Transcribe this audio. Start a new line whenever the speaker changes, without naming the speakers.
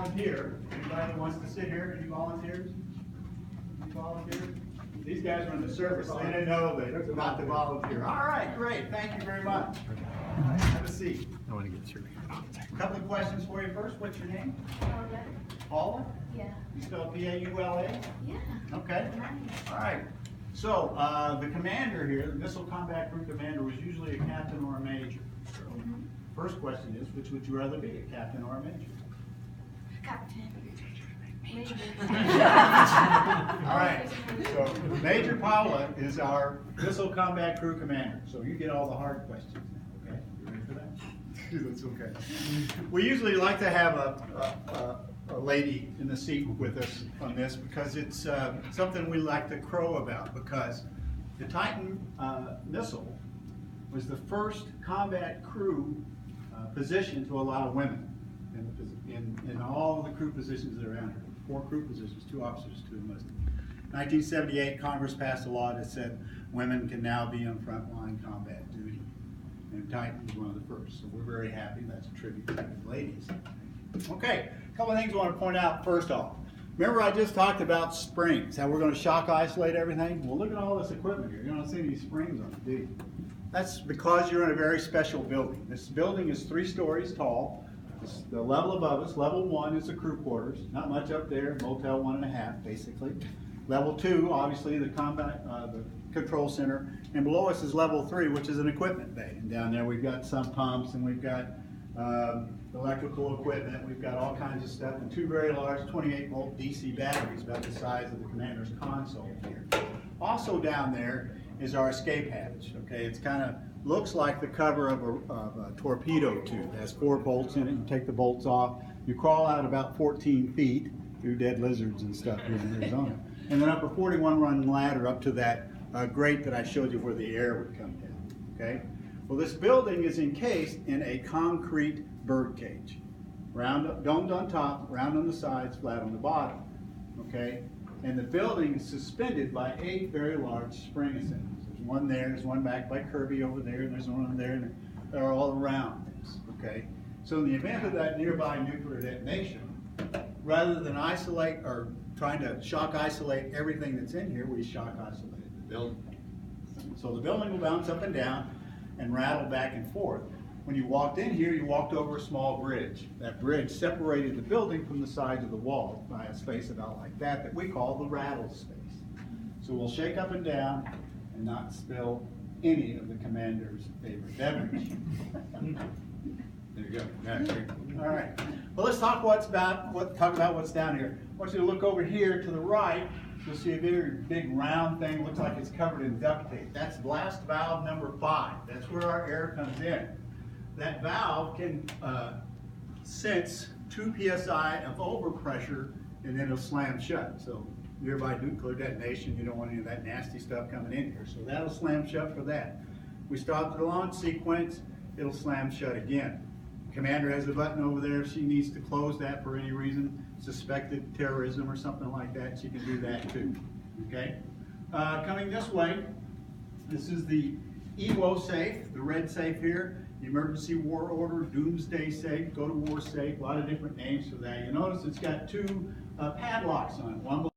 volunteer. Anybody that wants to sit here, any volunteers? Any volunteers? These guys are in the service, so they didn't know that not to volunteer. All right, great, thank you very much. Have a seat.
I want to get through.
A couple of questions for you first. What's your name?
Paula?
Paula?
Yeah.
You spell P-A-U-L-A?
Yeah.
Okay.
Nice.
All right. So, the commander here, the Missile Combat Group commander, was usually a captain or a major. So, first question is, which would you rather be, a captain or a major?
Captain. Major.
All right. So, Major Paula is our Missile Combat Crew commander. So, you get all the hard questions now, okay? You ready for that? That's okay. We usually like to have a lady in the seat with us on this because it's something we like to crow about, because the Titan missile was the first combat crew position to allow women in all the crew positions that are around here. 4 crew positions, 2 officers, 2 enlisted. 1978, Congress passed a law that said women can now be on frontline combat duty. And Titan was one of the first, so we're very happy. That's a tribute to the ladies. Okay, a couple of things I want to point out first off. Remember I just talked about springs, how we're going to shock isolate everything? Well, look at all this equipment here. You don't see any springs on it, do you? That's because you're in a very special building. This building is 3 stories tall. The level above us, level 1 is the crew quarters. Not much up there, motel 1.5 basically. Level 2, obviously the control center. And below us is level 3, which is an equipment bay. And down there we've got some pumps, and we've got electrical equipment. We've got all kinds of stuff, and 2 very large 28-volt DC batteries about the size of the commander's console here. Also down there is our escape hatch. Okay, it's kind of looks like the cover of a torpedo tube. It has 4 bolts in it. You take the bolts off. You crawl out about 14 feet through dead lizards and stuff here in Arizona. And then up a 41-run ladder up to that grate that I showed you where the air would come down. Okay. Well, this building is encased in a concrete bird cage. Round, domed on top, round on the sides, flat on the bottom. Okay? And the building is suspended by 8 very large spring assemblies. There's one there, there's one back by Kirby over there, and there's one there, and they're all around this. Okay? So in the event of that nearby nuclear detonation, rather than isolate or trying to shock isolate everything that's in here, we shock isolated the building. So the building will bounce up and down and rattle back and forth. When you walked in here, you walked over a small bridge. That bridge separated the building from the sides of the wall by a space about like that we call the rattle space. So we'll shake up and down and not spill any of the commander's favorite beverage. There you go. All right. Well, let's talk about what's down here. I want you to look over here to the right. You'll see a very big round thing. Looks like it's covered in duct tape. That's blast valve number 5. That's where our air comes in. That valve can sense 2 psi of overpressure, and then it'll slam shut. So nearby nuclear detonation, you don't want any of that nasty stuff coming in here. So that'll slam shut for that. We start the launch sequence, it'll slam shut again. Commander has a button over there. If she needs to close that for any reason, suspected terrorism or something like that, she can do that too. Okay? Coming this way, this is the EWO safe, the red safe here. The emergency war order, doomsday safe, go to war safe, a lot of different names for that. You notice it's got 2 padlocks on it. One